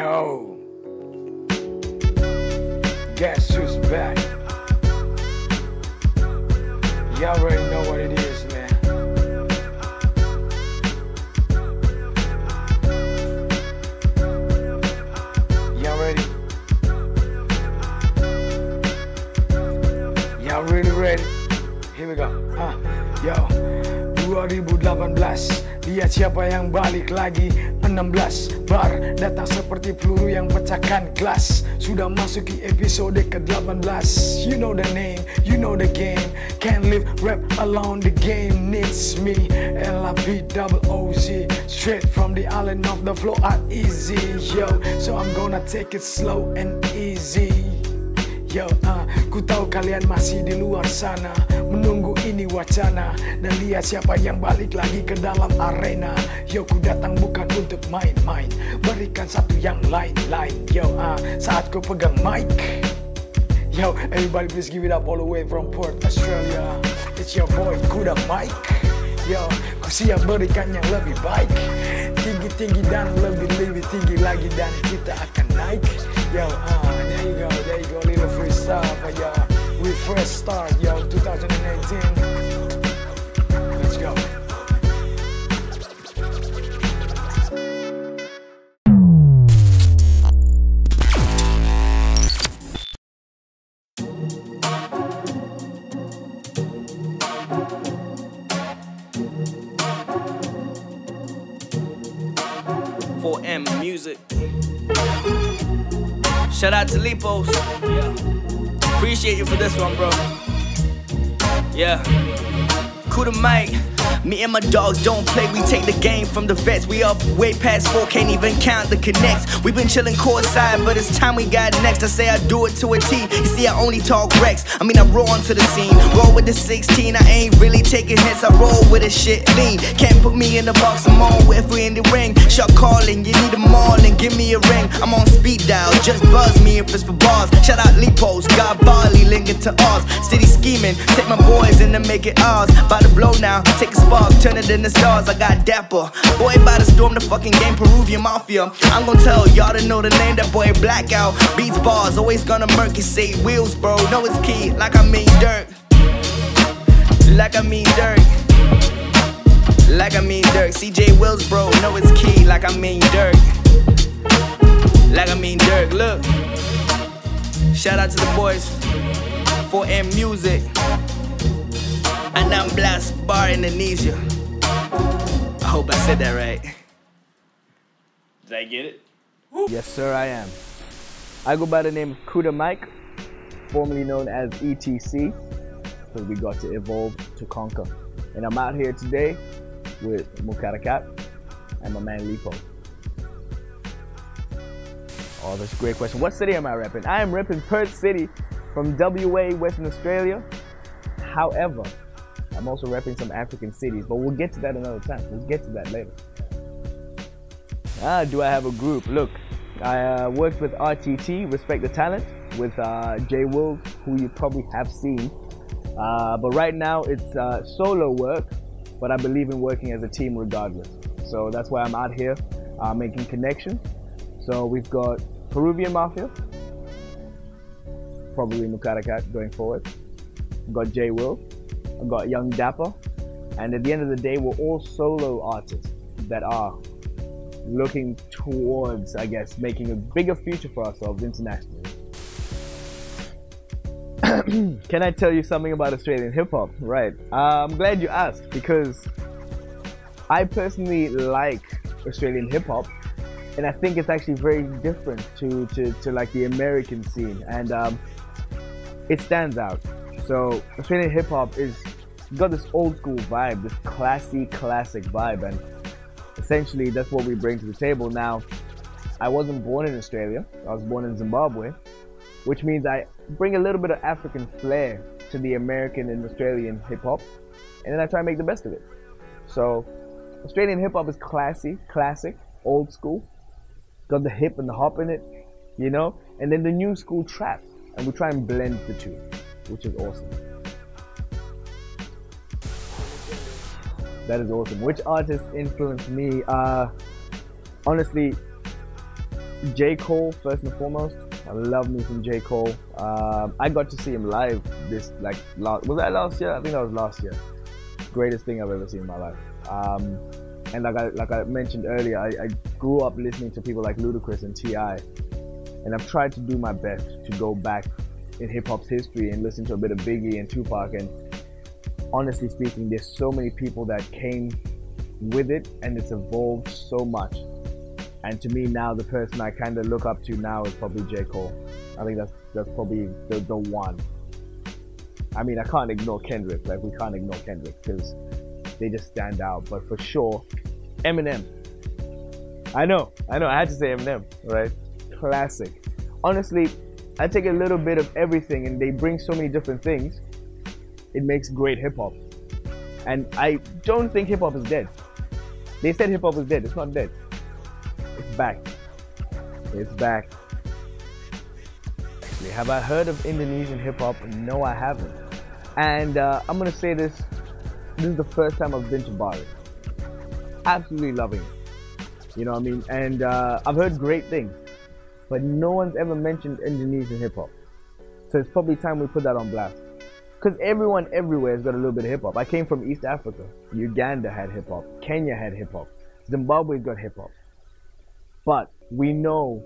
Yo, guess who's back? Y'all already know what it is, man. Y'all ready? Y'all really ready? Here we go. Yo, 2018. Lihat siapa yang balik lagi. 16 bar datang seperti peluru yang pecahkan gelas. Sudah masuki episode ke-18. You know the name, you know the game. Can't live rap alone, the game needs me. Lipooz, straight from the island of the flow are easy. Yo, so I'm gonna take it slow and easy. Yo, ku tahu kalian masih di luar sana menunggu ini wacana dan lihat siapa yang balik lagi ke dalam arena. Yo, ku datang bukan untuk main-main, berikan satu yang lain-lain. Yo, saat ku pegang mic. Yo, everybody please give it up all the way from Perth, Australia. It's your boy Kuda Mic. Yo, ku siap berikan yang lebih baik, tinggi-tinggi dan lebih tinggi lagi, dan kita akan naik. Yo, there you go, little freestyle for y'all. We first start, yo, 2018. Let's go. Music. Shout out to Lipooz. Yeah. Appreciate you for this one, bro. Yeah. Kuda Mic. Me and my dogs don't play, we take the game from the vets. We up way past 4, can't even count the connects. We've been chilling courtside, but it's time we got next. I say I do it to a T, you see I only talk Rex. I mean I roll onto the scene, roll with the 16. I ain't really taking hits, I roll with this shit lean. Can't put me in the box, I'm on if we in the ring. Shot calling, you need a mauling, give me a ring. I'm on speed dial, just buzz me if it's for bars. Shout out Lipooz, got Bali, linking to ours. Steady scheming, take my boys and then make it ours. By the blow now, take a spark, turn it into stars. I got dapper, boy by the storm, the fucking game, Peruvian mafia. I'm gonna tell y'all to know the name, that boy blackout. Beats bars, always gonna murk it, say wheels bro, know it's key, like I mean dirt. Like I mean dirt. Like I mean dirt. CJ Wills bro, know it's key, like I mean dirt. Like I mean dirt, look. Shout out to the boys, 4M Music. And I'm Blast Bar, Indonesia. I hope I said that right. Did I get it? Woo. Yes, sir, I am. I go by the name of Kuda Mic, formerly known as ETC, because we got to evolve to conquer. And I'm out here today with Mukarakat and my man Lipooz. Oh, that's a great question. What city am I repping? I am repping Perth City from WA, Western Australia. However, I'm also repping some African cities, but we'll get to that another time. We'll get to that later. Do I have a group? Look, I worked with RTT, Respect the Talent, with J Wills, who you probably have seen. But right now it's solo work, but I believe in working as a team regardless. So that's why I'm out here making connections. So we've got Peruvian Mafia, probably Mukarakat going forward. We've got J Wills. I've got Young Dapper, and at the end of the day, we're all solo artists that are looking towards, I guess, making a bigger future for ourselves internationally. Can I tell you something about Australian hip hop? Right. I'm glad you asked, because I personally like Australian hip hop, and I think it's actually very different to like the American scene, and it stands out. So Australian hip hop is got this old school vibe, this classy, classic vibe, and essentially that's what we bring to the table. Now, I wasn't born in Australia, I was born in Zimbabwe, which means I bring a little bit of African flair to the American and Australian hip hop, and then I try to make the best of it. So Australian hip hop is classy, classic, old school, got the hip and the hop in it, you know, and then the new school trap, and we try and blend the two, which is awesome. That is awesome. Which artists influenced me? Honestly, J. Cole, first and foremost. I love me some J. Cole. I got to see him live was that last year? I think that was last year. Greatest thing I've ever seen in my life. And like I mentioned earlier, I grew up listening to people like Ludacris and T.I. And I've tried to do my best to go back in hip hop's history and listen to a bit of Biggie and Tupac. And honestly speaking, there's so many people that came with it, and it's evolved so much. And to me now, the person I kind of look up to now is probably J. Cole. I think that's probably the one. I mean, I can't ignore Kendrick. Like, we can't ignore Kendrick because they just stand out. But for sure, Eminem. I know. I had to say Eminem, right? Classic. Honestly, I take a little bit of everything, and they bring so many different things. It makes great hip hop. And I don't think hip hop is dead. They said hip hop is dead. It's not dead. It's back. It's back. Actually, have I heard of Indonesian hip hop? No, I haven't. And I'm gonna say this. This is the first time I've been to Bali. Absolutely loving it. You know what I mean? And I've heard great things, but no one's ever mentioned Indonesian hip hop. So it's probably time we put that on blast. Because everyone everywhere has got a little bit of hip hop. I came from East Africa. Uganda had hip hop. Kenya had hip hop. Zimbabwe's got hip hop. But we know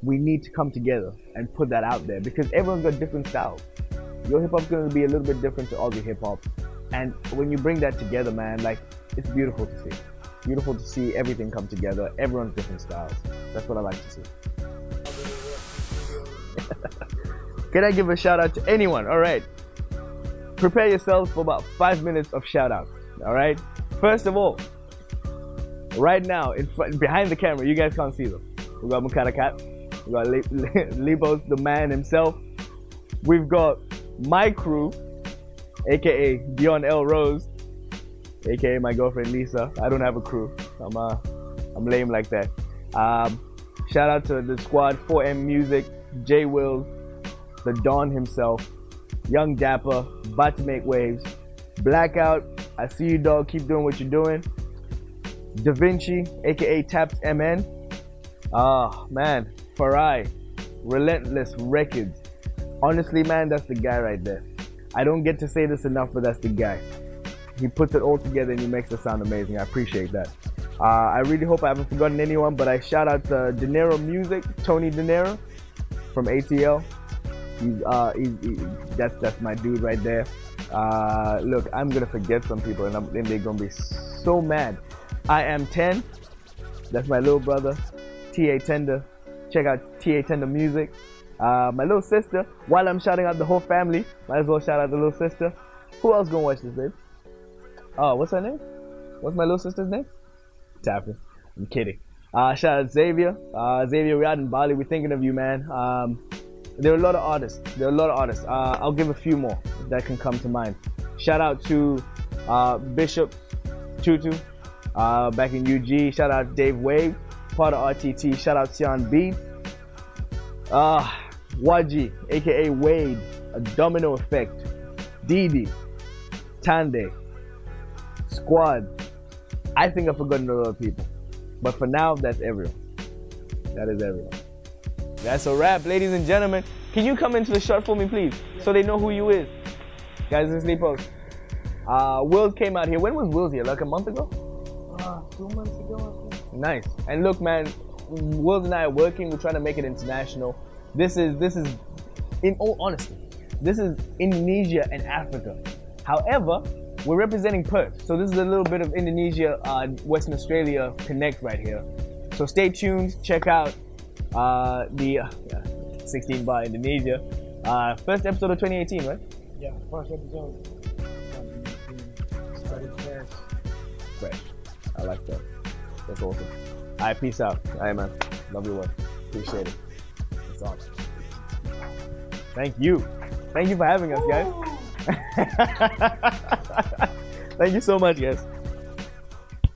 we need to come together and put that out there because everyone's got different styles. Your hip hop's going to be a little bit different to Aussie hip hop. And when you bring that together, man, like, it's beautiful to see. Beautiful to see everything come together. Everyone's different styles. That's what I like to see. Can I give a shout out to anyone? All right. Prepare yourselves for about 5 minutes of shout outs. All right. First of all, right now, behind the camera, you guys can't see them. We got Mukata Cat. We got Lipooz, the man himself. We've got my crew, aka Dion L. Rose, aka my girlfriend Lisa. I don't have a crew. I'm lame like that. Shout out to the squad, 4M Music, J Wills, the Don himself, Young Dapper, about to make waves, Blackout. I see you, dog. Keep doing what you're doing. Da Vinci, aka Taps MN. Man, Farai, Relentless Records. Honestly, man, that's the guy right there. I don't get to say this enough, but that's the guy. He puts it all together and he makes it sound amazing. I appreciate that. I really hope I haven't forgotten anyone, but I shout out to De Niro Music, Tony De Niro from ATL. That's my dude right there. Look, I'm gonna forget some people, and they're gonna be so mad. I Am 10. That's my little brother, TA Tender. Check out TA Tender Music. My little sister. While I'm shouting out the whole family, might as well shout out the little sister. Who else gonna watch this, babe? Oh, what's her name? What's my little sister's name? Taffy. I'm kidding. Shout out Xavier. Xavier, we're out in Bali. We're thinking of you, man. There are a lot of artists. I'll give a few more that can come to mind. Shout out to Bishop Tutu back in UG. Shout out Dave Wave, part of RTT. Shout out Sian B. Waji, aka Wade, a Domino Effect, Didi, Tande, Squad. I think I've forgotten a lot of people, but for now, that's everyone. That is everyone. That's a wrap, ladies and gentlemen. Can you come into the shot for me, please, so they know who you is? Guys, this is Lipooz. Wills came out here. When was Wills here? Like a month ago? 2 months ago, I think. Nice. And look, man, Wills and I are working. We're trying to make it international. This is, in all honesty, this is Indonesia and Africa. However, we're representing Perth. So this is a little bit of Indonesia, Western Australia connect right here. So stay tuned. Check out the 16 Bar Indonesia. First episode of 2018, right? Yeah, first episode. Started Fresh. I like that. That's awesome. All right, peace out. All right, man. Love your work. Appreciate it. That's awesome. Thank you. Thank you for having us, guys. Thank you so much, guys.